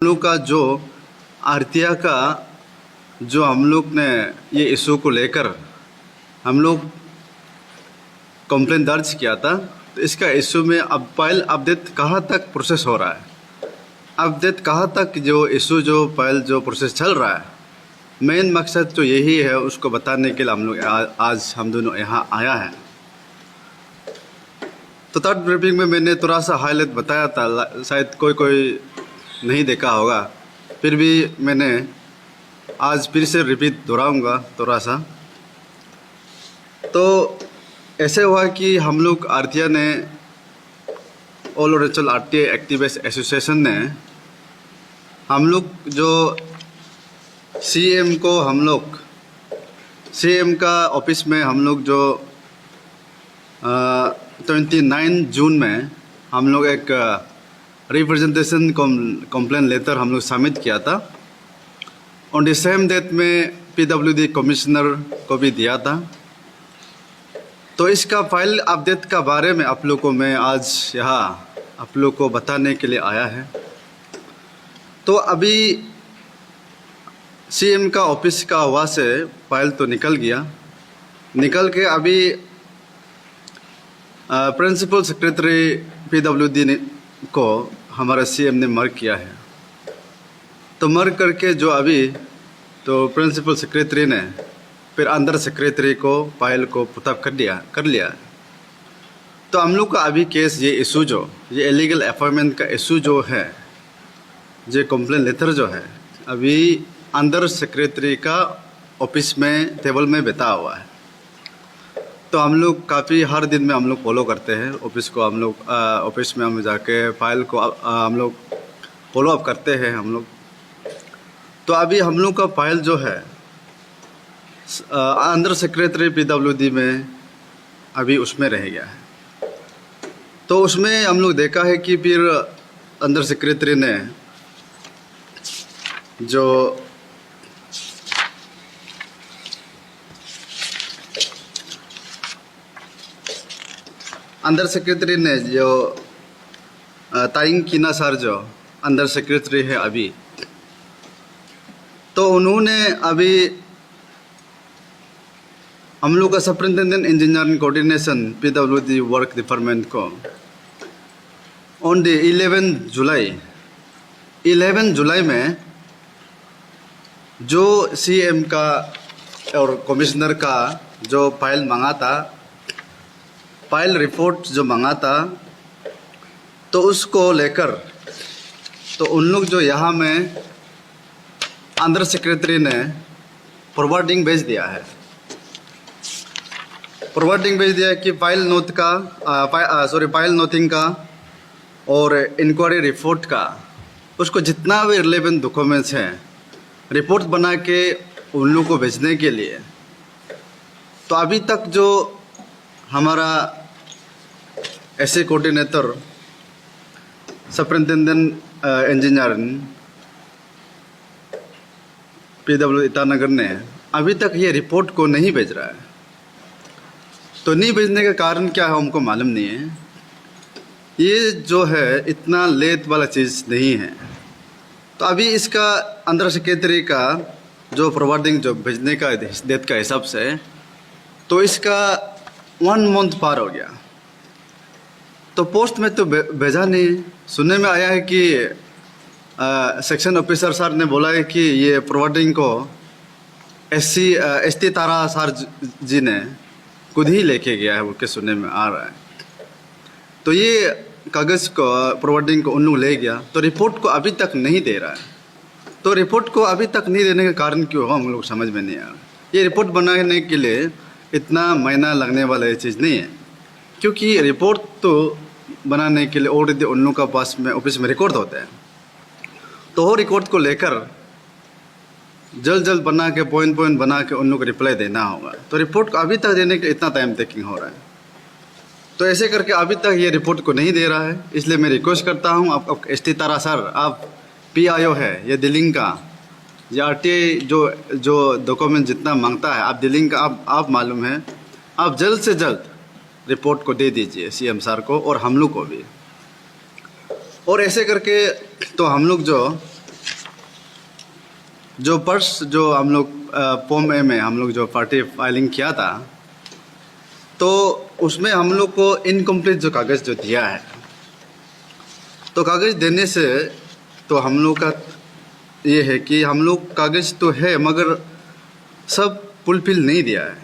हम लोग का जो आरतिया का जो हम लोग ने ये इशू को लेकर हम लोग कंप्लेंट दर्ज किया था, तो इसका इशू में अब फाइल अपडेट कहाँ तक प्रोसेस हो रहा है, अपडेट कहाँ तक जो इशू जो फाइल जो प्रोसेस चल रहा है, मेन मकसद तो यही है, उसको बताने के लिए हम लोग आज हम दोनों यहाँ आया है। तो थर्ड ब्रीफिंग में मैंने थोड़ा सा हाईलाइट बताया था, शायद कोई नहीं देखा होगा, फिर भी मैंने आज फिर से रिपीट दोहराऊंगा थोड़ा सा। तो ऐसे हुआ कि हम लोग आरटीआई ने all Arunachal RTI activist association ने हम लोग जो सीएम को हम लोग सीएम का ऑफिस में हम लोग जो 29 जून में हम लोग एक रिप्रेजेंटेशन कंप्लेन लेटर हम लोग सबमिट किया था। ऑन द सेम डेट में पीडब्ल्यूडी कमिश्नर को भी दिया था। तो इसका फाइल अपडेट का बारे में आप लोग को मैं आज यहाँ आप लोग को बताने के लिए आया है। तो अभी सीएम का ऑफिस का वहाँ से फाइल तो निकल गया, निकल के अभी प्रिंसिपल सेक्रेटरी पीडब्ल्यूडी को हमारा सीएम ने मर्क किया है। तो मर्क करके जो अभी तो प्रिंसिपल सेक्रेटरी ने फिर अंडर सेक्रेटरी को फाइल को पुटअप कर लिया। तो हम लोग का अभी केस ये इशू जो ये इलीगल अपॉइंटमेंट का इशू जो है, जो कंप्लेन लेटर जो है, अभी अंडर सेक्रेटरी का ऑफिस में टेबल में बैठा हुआ है। तो हम लोग काफ़ी हर दिन में हम लोग फॉलो करते हैं ऑफिस को, हम लोग ऑफिस में हम जाके फाइल को हम लोग फॉलो अप करते हैं हम लोग। तो अभी हम लोग का फाइल जो है अंडर सेक्रेटरी पीडब्ल्यूडी में अभी उसमें रह गया है। तो उसमें हम लोग देखा है कि फिर अंडर सेक्रेटरी ने जो अंडर सेक्रेटरी ने जो ताइंग कीना सर जो अंडर सेक्रेटरी है अभी, तो उन्होंने अभी हम लोग का superintendent engineering coordination PWD work department को ऑन द 11 जुलाई में जो सीएम का और कमिश्नर का जो फाइल मांगा था, फाइल रिपोर्ट जो मांगा था, तो उसको लेकर तो उन लोग जो यहाँ में अंडर सेक्रेटरी ने फॉरवर्डिंग भेज दिया है। फॉरवर्डिंग भेज दिया कि फाइल नोट का फाइल नोटिंग का और इंक्वायरी रिपोर्ट का उसको जितना भी रिलेवेंट डॉक्यूमेंट्स हैं रिपोर्ट बना के उन लोग को भेजने के लिए। तो अभी तक जो हमारा ऐसे coordinator superintendent engineering PWD Itanagar ने अभी तक ये रिपोर्ट को नहीं भेज रहा है। तो नहीं भेजने का कारण क्या है हमको मालूम नहीं है। ये जो है इतना लेट वाला चीज़ नहीं है। तो अभी इसका अंडर सेक्रेटरी का जो फॉरवर्डिंग जो भेजने का डेट का हिसाब से तो इसका 1 मंथ पार हो गया। तो पोस्ट में तो भेजा नहीं। सुनने में आया है कि सेक्शन ऑफिसर सर ने बोला है कि ये फॉरवर्डिंग को एसटी तारा सर जी ने खुद ही लेके गया है, वो के सुनने में आ रहा है। तो ये कागज़ को फॉरवर्डिंग को उन लोग ले गया, तो रिपोर्ट को अभी तक नहीं दे रहा है। तो रिपोर्ट को अभी तक नहीं देने का कारण क्यों हो हम लोग समझ में नहीं आ रहा। ये रिपोर्ट बनाने के लिए इतना महीना लगने वाला ये चीज़ नहीं है, क्योंकि रिपोर्ट तो बनाने के लिए ऑलरेडी उन लोगों का पास में ऑफिस में रिकॉर्ड होता है। तो वो रिकॉर्ड को लेकर जल्द बना के पॉइंट बना के उन लोग को रिप्लाई देना होगा। तो रिपोर्ट को अभी तक देने के इतना टाइम टेकिंग हो रहा है। तो ऐसे करके अभी तक ये रिपोर्ट को नहीं दे रहा है। इसलिए मैं रिक्वेस्ट करता हूँ आप एसटी तारा सर, आप पीआईओ है ये दिल्ली का, ये आरटीआई जो डॉक्यूमेंट जितना मांगता है आप दिल्ली का आप मालूम है, आप जल्द से जल्द रिपोर्ट को दे दीजिए सीएम सर को और हम लोग को भी। और ऐसे करके तो हम लोग जो जो पर्स जो हम लोग फॉर्म ए में हम लोग जो पार्टी फाइलिंग किया था, तो उसमें हम लोग को इनकम्प्लीट जो कागज़ जो दिया है, तो कागज़ देने से तो हम लोग का ये है कि हम लोग कागज़ तो है मगर सब फुलफिल नहीं दिया है।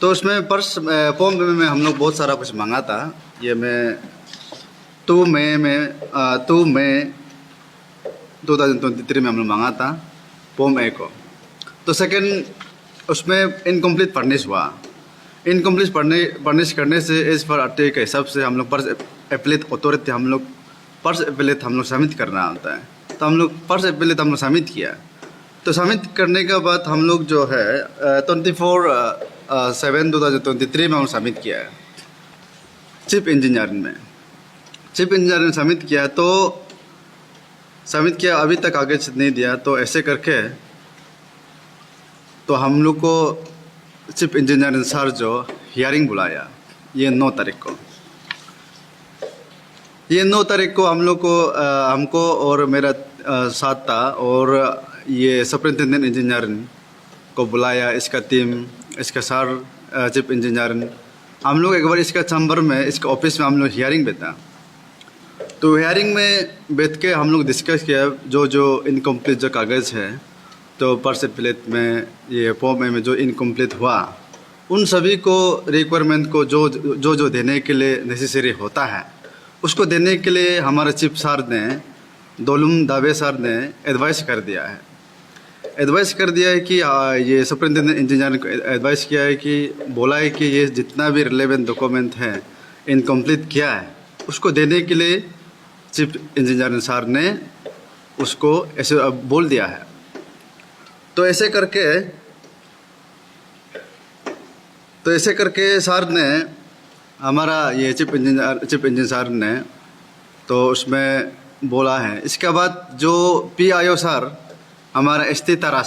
तो उसमें पर्स फॉर्म में हम लोग बहुत सारा कुछ मांगा था। ये मैं 2 मई 2023 में हम लोग मांगा था फॉर्म ए को। तो सेकंड उसमें इनकम्प्लीट फर्निश हुआ। इनकम्प्लीट फर्निश करने से एज पर आरटीआई के हिसाब से हम लोग पर्स एप्लेट अथॉरिटी हम लोग पर्स एप्लेट हम लोग सबमिट करना होता है। तो हम लोग पर्स एप्लेट हम लोग सबमिट किया। तो सबमिट करने के बाद हम लोग जो है 24/7/2023 में हम सबमिट किया है चीफ इंजीनियरिंग में। चीफ इंजीनियरिंग सबमिट किया, तो सबमिट किया, अभी तक आगे नहीं दिया। तो ऐसे करके तो हम लोग को चीफ इंजीनियरिंग सर जो हियरिंग बुलाया ये 9 तारीख को। ये 9 तारीख को हम लोग को हमको और मेरा साथ था, और ये सुपरिटेंडेंट इंजीनियरिंग को बुलाया, इसका टीम, इसका सर चीफ इंजीनियरिंग। हम लोग एक बार इसका चैम्बर में, इसका ऑफिस में हम लोग हियरिंग बैठा। तो हियरिंग में बैठ के हम लोग डिस्कस किया जो जो इनकम्प्लीट जो कागज़ है, तो पर्स एप्लेट में ये फॉर्म में जो इनकम्प्लीट हुआ, उन सभी को रिक्वायरमेंट को जो देने के लिए नेसेसरी होता है उसको देने के लिए हमारे चीफ सर ने, दोलुम दावे सर ने एडवाइस कर दिया है। एडवाइस कर दिया है कि ये सुपरिटेंडेंट इंजीनियरिंग को एडवाइस किया है कि बोला है कि ये जितना भी रिलेवेंट डॉक्यूमेंट है इनकम्प्लीट किया है उसको देने के लिए चीफ इंजीनियरिंग सर ने उसको ऐसे बोल दिया है। तो ऐसे करके सर ने, हमारा ये चीफ इंजीनियर सर ने तो उसमें बोला है। इसके बाद जो PIO सर, हमारा एसटी तारा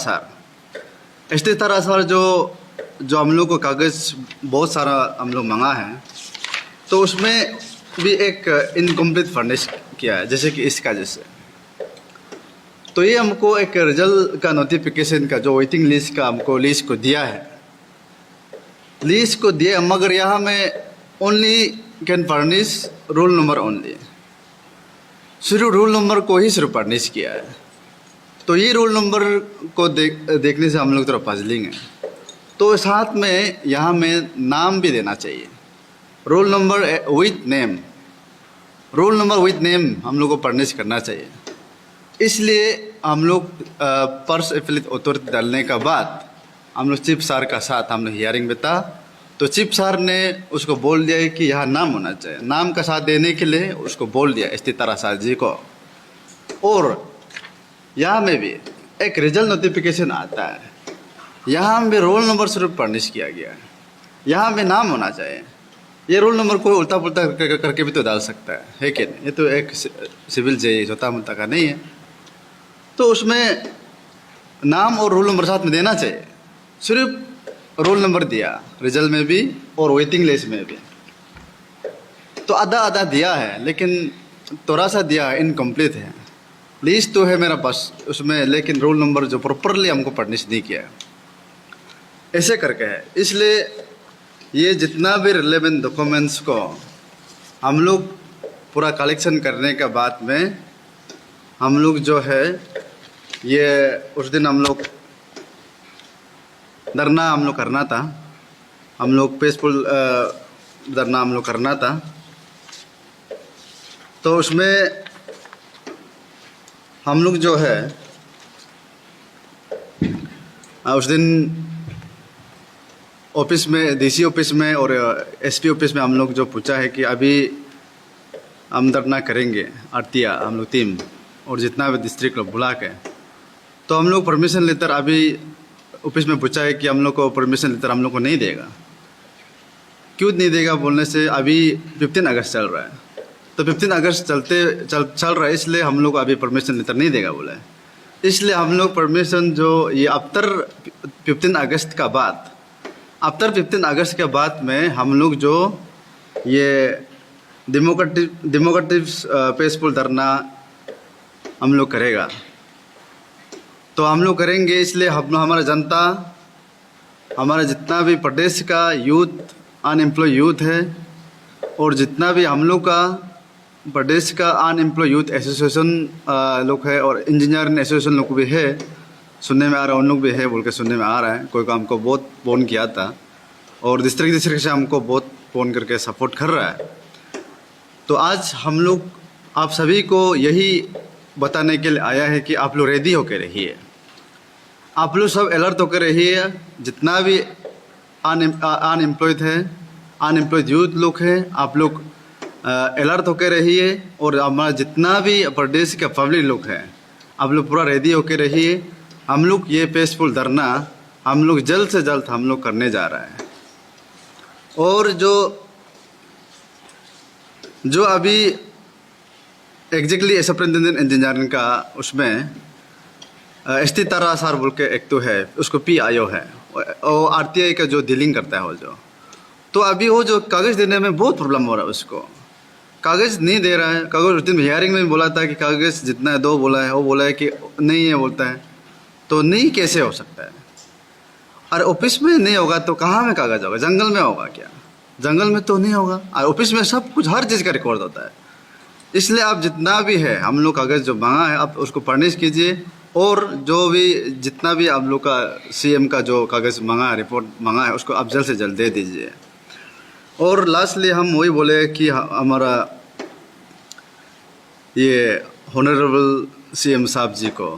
सर जो हम लोग को कागज़ बहुत सारा हम लोग मंगा है, तो उसमें भी एक इनकम्प्लीट फर्निश किया है, जैसे कि इसका जैसे। तो ये हमको एक रिजल्ट का नोटिफिकेशन का जो वेटिंग लिस्ट का हमको लिस्ट को दिया है, लिस्ट को दिया, मगर यहाँ में only can furnish roll number only, सिर्फ रोल नंबर को ही सिर्फ फर्निश किया है। तो ये रोल नंबर को देखने से हम लोग थोड़ा पजलिंग है। तो साथ में यहाँ में नाम भी देना चाहिए, roll number with name, roll number with name हम लोग को फर्निश करना चाहिए। इसलिए हम लोग पर्स एप्लेट अथॉरिटी डालने का बाद हम लोग चीफ सर का साथ हम लोग हियरिंग में था। तो चीफ सर ने उसको बोल दिया है कि यहाँ नाम होना चाहिए। नाम का साथ देने के लिए उसको बोल दिया एसटी तारा सर जी को। और यहाँ में भी एक रिजल्ट नोटिफिकेशन आता है, यहाँ में रोल नंबर सिर्फ फर्निश किया गया है, यहाँ में नाम होना चाहिए। ये रोल नंबर कोई उल्टा पुल्टा करके भी तो डाल सकता है कि नहीं? ये तो एक सिविल जे छोटा मोटा का नहीं है। तो उसमें नाम और रोल नंबर साथ में देना चाहिए। सिर्फ रोल नंबर दिया रिजल्ट में भी और वेटिंग लिस्ट में भी, तो आधा दिया है, लेकिन थोड़ा सा दिया है, इनकम्प्लीट है। लिस्ट तो है मेरा पास उसमें, लेकिन रोल नंबर जो प्रॉपरली हमको फर्निश नहीं किया है, ऐसे करके है। इसलिए ये जितना भी रिलेवेंट डॉक्यूमेंट्स को हम लोग पूरा कलेक्शन करने के बाद में हम लोग जो है ये उस दिन हम लोग धरना हम लोग करना था, हम लोग पीसफुल धरना हम लोग करना था। तो उसमें हम लोग जो है उस दिन ऑफिस में, DC ऑफिस में और SP ऑफिस में हम लोग जो पूछा है कि अभी हम धरना करेंगे आरतिया हम लोग टीम और जितना भी डिस्ट्रिक्ट लोग बुला के। तो हम लोग परमिशन लेटर अभी ऑफिस में पूछा है कि हम लोग को परमिशन लेटर हम लोग को नहीं देगा। क्यों नहीं देगा बोलने से अभी 15 अगस्त चल रहा है, तो 15 अगस्त चल रहा है, इसलिए हम लोग को अभी परमिशन लेटर नहीं देगा बोला है। इसलिए हम लोग परमिशन जो ये आफ्टर 15 अगस्त का बाद, आफ्टर 15 अगस्त के बाद में हम लोग जो ये डेमोक्रेटिक पीसफुल धरना हम लोग करेगा। तो हम लोग करेंगे। इसलिए हम हमारा जनता, हमारा जितना भी प्रदेश का यूथ, अनएम्प्लॉय यूथ है, और जितना भी हम लोग का प्रदेश का अनएम्प्लॉय यूथ एसोसिएशन लोग है और इंजीनियरिंग एसोसिएशन लोग भी है, सुनने में आ रहा है, उन लोग भी है बोल के सुनने में आ रहा है। कोई को हमको बहुत फ़ोन किया था और डिस्ट्रिक्ट से हमको बहुत फ़ोन करके सपोर्ट कर रहा है। तो आज हम लोग आप सभी को यही बताने के लिए आया है कि आप लोग रेडी होकर रहिए, आप लोग सब अलर्ट होकर रहिए। जितना भी अनएम्प्लॉयड है, अनएम्प्लॉयड यूथ लोग हैं, आप लोग अलर्ट होकर रहिए। और हमारा जितना भी प्रदेश का पब्लिक लोग हैं, आप लोग पूरा रेडी होकर रहिए। हम लोग ये पीसफुल धरना हम लोग जल्द से जल्द हम लोग करने जा रहा है। और जो अभी एग्जैक्टली सुपरिटेंडेंट इंजीनियरिंग का उसमें एस.टी. तारा सर बोल के एक तो है, उसको PIO है और RTI का जो डीलिंग करता है वो जो, तो अभी वो जो कागज़ देने में बहुत प्रॉब्लम हो रहा है, उसको कागज़ नहीं दे रहा है। कागज़ उस दिन हियरिंग में बोला था कि कागज़ जितना है दो बोला है, वो बोला है कि नहीं है बोलता है। तो नहीं कैसे हो सकता है? और ऑफिस में नहीं होगा तो कहाँ में कागज़ होगा? जंगल में होगा क्या? जंगल में तो नहीं होगा। और ऑफिस में सब कुछ हर चीज़ का रिकॉर्ड होता है। इसलिए आप जितना भी है हम लोग कागज़ जो मांगा है आप उसको फर्निश कीजिए। और जो भी जितना भी आप लोग का CM का जो कागज़ मांगा है, रिपोर्ट मांगा है, उसको आप जल्द से जल्द दे दीजिए। और लास्टली हम वही बोले कि हमारा ये ऑनरेबल CM साहब जी को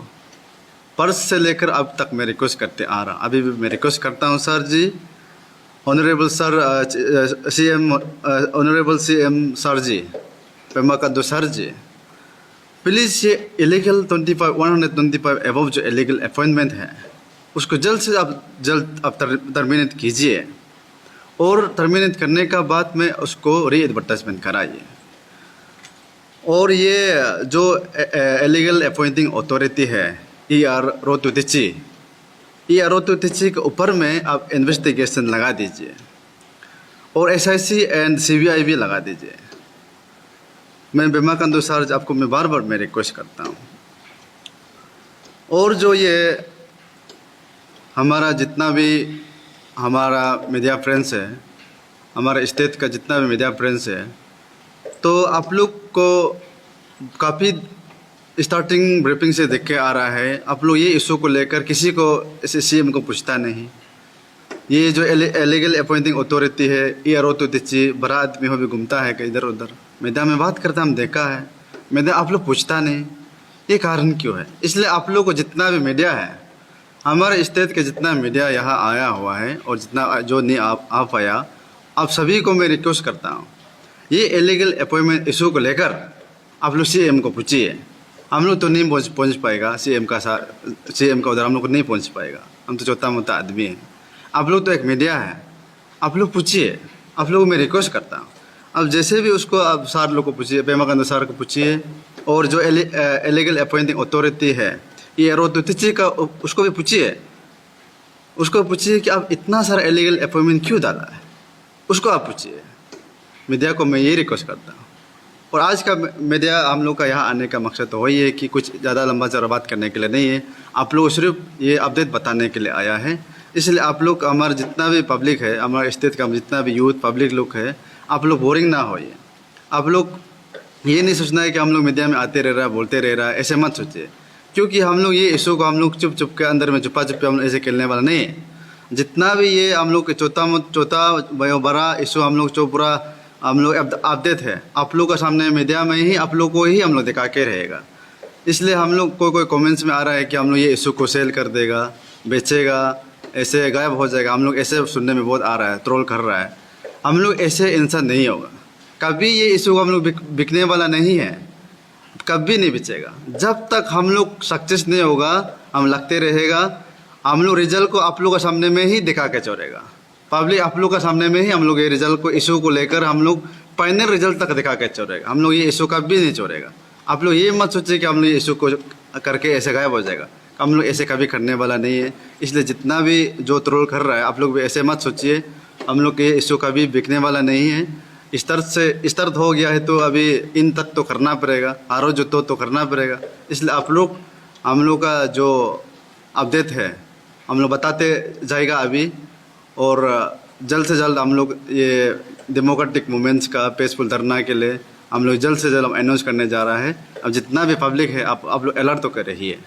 पर्स से लेकर अब तक मैं रिक्वेस्ट करते आ रहा, अभी भी मैं रिक्वेस्ट करता हूँ sir ji, honourable sir honourable CM sir ji, Pema Khandu sir ji, please ये इलीगल 125 एबव जो इलीगल अपॉइंटमेंट है उसको जल्द से जल्द आप टर्मिनेट कीजिए। और टर्मिनेट करने का बाद में उसको री एडवर्टाइजमेंट कराइए। और ये जो इलीगल अपॉइंटिंग अथॉरिटी है ERO Tutichi के ऊपर में आप इन्वेस्टिगेशन लगा दीजिए और SIC एंड CBI भी लगा दीजिए। मैं पेमा कद्दू सर आपको मैं बार बार मैं रिक्वेस्ट करता हूँ। और जो ये हमारा जितना भी हमारा मीडिया फ्रेंड्स है, हमारा स्टेट का जितना भी मीडिया फ्रेंड्स है, तो आप लोग को काफ़ी स्टार्टिंग ब्रीफिंग से देख के आ रहा है, आप लोग ये इशू को लेकर किसी को इसे CM को पूछता नहीं। ये जो इलीगल अपॉइंटिंग अथॉरिटी है ERO Tutichi, बड़ा आदमी हो भी घूमता है इधर उधर, मीडिया में बात करता हम देखा है, मीडिया आप लोग पूछता नहीं, ये कारण क्यों है? इसलिए आप लोग को जितना भी मीडिया है, हमारे स्टेट के जितना मीडिया यहाँ आया हुआ है और जितना जो नहीं आ पाया, आप सभी को मैं रिक्वेस्ट करता हूँ, ये इलीगल अपॉइंटमेंट इशू को लेकर आप लोग CM को पूछिए। हम लोग तो नहीं पहुँच पाएगा CM का उधर हम लोग को नहीं पहुँच पाएगा, हम तो छोटा मोटा आदमी है। आप लोग तो एक मीडिया है, आप लोग पूछिए, आप लोगों को मैं रिक्वेस्ट करता हूँ। अब जैसे भी उसको आप सर लोग को पूछिए, पेमा कद्दू सर को पूछिए, और जो इलीगल अपॉइंटिंग अथॉरिटी है ERO Tutichi का, उसको भी पूछिए। उसको पूछिए कि आप इतना सारा इलीगल अपॉइंटमेंट क्यों डाला है, उसको आप पूछिए। मीडिया को मैं ये रिक्वेस्ट करता हूँ। और आज का मीडिया हम लोग का यहाँ आने का मकसद तो वही है कि कुछ ज़्यादा लंबा चौड़ा बात करने के लिए नहीं है, आप लोग सिर्फ ये अपडेट बताने के लिए आया है। इसलिए आप लोग हमारा जितना भी पब्लिक है, हमारे स्टेट का जितना भी यूथ पब्लिक लोग है, आप लोग बोरिंग ना होइए। आप लोग ये नहीं सोचना है कि हम लोग मीडिया में आते रह रहा है, बोलते रह रहा है, ऐसे मत सोचिए। क्योंकि हम लोग ये इशू को हम लोग चुप चुप के अंदर में छुपा हम ऐसे खेलने वाला नहीं है। जितना भी ये हम लोग चौथा बड़ा इशू हम लोग जो पूरा हम लोग अपडेट है, आप लोग का सामने मीडिया में ही आप लोग को ही हम लोग दिखा के रहेगा। इसलिए हम लोग कोई कमेंट्स में आ रहा है कि हम लोग ये इशू को सेल कर देगा, बेचेगा, ऐसे गायब हो जाएगा, हम लोग ऐसे सुनने में बहुत आ रहा है, ट्रोल कर रहा है। हम लोग ऐसे इंसान नहीं होगा, कभी ये इशू को हम लोग बिकने वाला नहीं है, कभी नहीं बिचेगा। जब तक हम लोग सक्सेस नहीं होगा, हम लगते रहेगा, हम लोग रिजल्ट को आप लोग के सामने में ही दिखा के छोड़ेगा। पब्लिक आप लोग के सामने में ही हम लोग ये रिजल्ट को इशू को लेकर हम लोग फाइनल रिजल्ट तक दिखा के छोड़ेगा। हम लोग ये इशू कभी नहीं छोड़ेगा। आप लोग ये मत सोचिए कि हम लोग ये इशू को करके ऐसे गायब हो जाएगा, हम लोग ऐसे कभी करने वाला नहीं है। इसलिए जितना भी जो ट्रोल कर रहा है, आप लोग भी ऐसे मत सोचिए, हम लोग ये इशू कभी बिकने वाला नहीं है। इस तरह हो गया है तो अभी इन तक तो करना पड़ेगा, आरो जो तो करना पड़ेगा। इसलिए आप लोग हम लोग का जो अपडेट है, हम लोग बताते जाएगा अभी। और जल्द से जल्द हम लोग ये डेमोक्रेटिक मूवमेंट्स का पीसफुल धरना के लिए हम लोग जल्द से जल्द अनाउंस करने जा रहा है। अब जितना भी पब्लिक है आप लोग अलर्ट तो कर रही है।